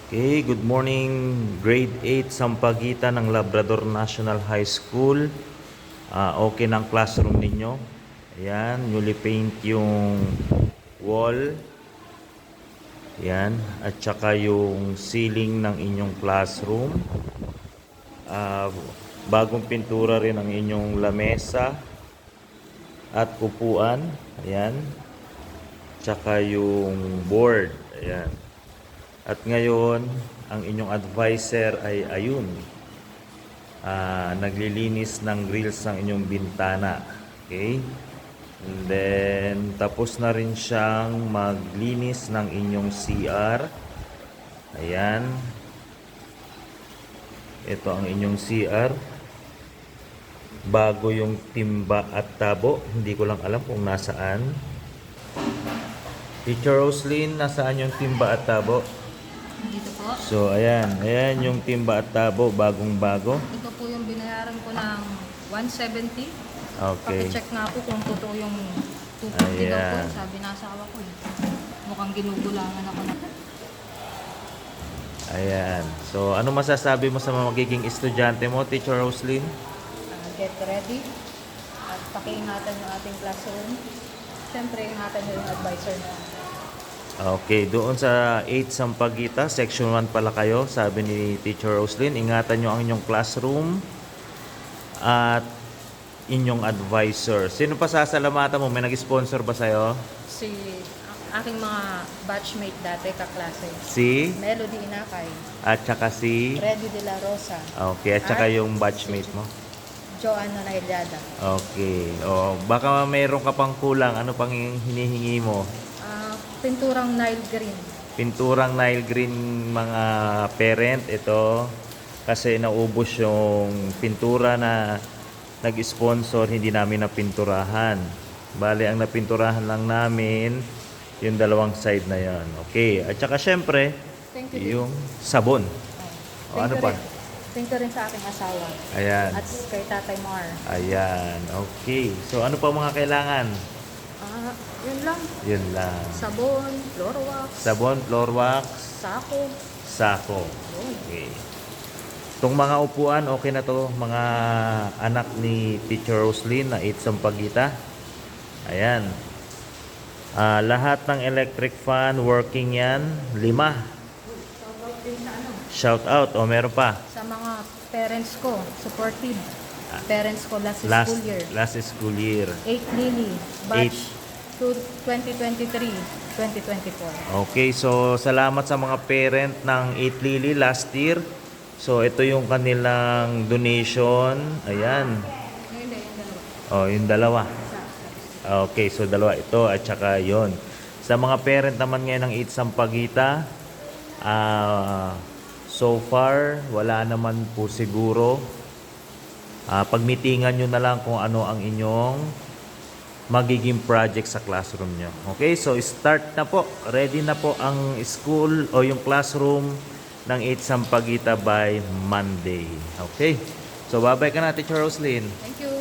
Okay, good morning, grade 8 Sampaguita ng Labrador National High School. Okay ng classroom ninyo. Ayan, newly paint yung wall. Ayan, at saka yung ceiling ng inyong classroom. Bagong pintura rin ang inyong lamesa at upuan. Ayan, tsaka yung board. Ayan. At ngayon, ang inyong advisor ay ayun. Naglilinis ng grills ng inyong bintana. Okay? And then, tapos na rin siyang maglinis ng inyong CR. Ayan. Ito ang inyong CR. Bago yung timba at tabo. Hindi ko lang alam kung nasaan. Teacher Roslyn, nasaan yung timba at tabo? Dito po. So, ayan. Ayan yung timba at tabo, bagong-bago. Ito po yung binayaran ko ng 170. Okay. Paki-check nga po kung totoo yung 250 daw po. Ayan. Sabi na asawa ko eh. Mukhang ginugulangan ako na. Ayan. So, ano masasabi mo sa mga magiging estudyante mo, Teacher Roslyn? Get ready. At pakiingatan yung ating classroom. Siyempre, ingatan nyo yung advisor na. Okay, doon sa 8 Sampaguita, Section 1 pala kayo, sabi ni Teacher Roslyn, ingatan nyo ang inyong classroom at inyong advisor. Sino pa sasalamatan mo? May nag-sponsor ba sa'yo? Si aking mga batchmate dati, kaklase. Si? Melody Inakay. At saka si? Freddy De La Rosa. Okay, at saka yung batchmate mo? Joanna Nailiada. Okay. O, baka mayroon ka pang kulang. Ano pang hinihingi mo? Pinturang Nile Green. Pinturang Nile Green, mga parent. Ito, kasi naubos yung pintura na nag-sponsor, hindi namin napinturahan. Bale, ang napinturahan lang namin, yung dalawang side na yan. Okay. At saka syempre, Thank you. yung sabon. O, ano pa? Thank you rin sa aking asawa. Ayan. At kay Tatay Mar. Ayan. Okay. So, ano pa mga kailangan? Yun lang. Yun lang. Sabon, floor wax, Sabon, floor wax, sako. sako. Okay. Itong mga upuan, okay na to. Mga anak ni Teacher Roslyn na 8 Sampaguita. Ayan. Lahat ng electric fan, working yan. 5. Shoutout din sa ano, Shout out. O, meron pa. sa mga parents ko, supportive. Parents ko last school year. Last school year. 8 Lily, batch 2023-2024. Okay, so salamat sa mga parent ng 8 Lily last year. So ito yung kanilang donation. Ayan. Hindi, yung dalawa. Oh, yung dalawa. Okay, so dalawa ito at saka yon. Sa mga parent naman ngayon ng 8 Sampaguita, so far wala naman po siguro. Pagmitingan nyo na lang kung ano ang inyong magiging project sa classroom nyo. Okay, so start na po. Ready na po ang school o yung classroom ng 8 Sampaguita by Monday. Okay, so bye-bye ka na, Teacher Roslyn. Thank you.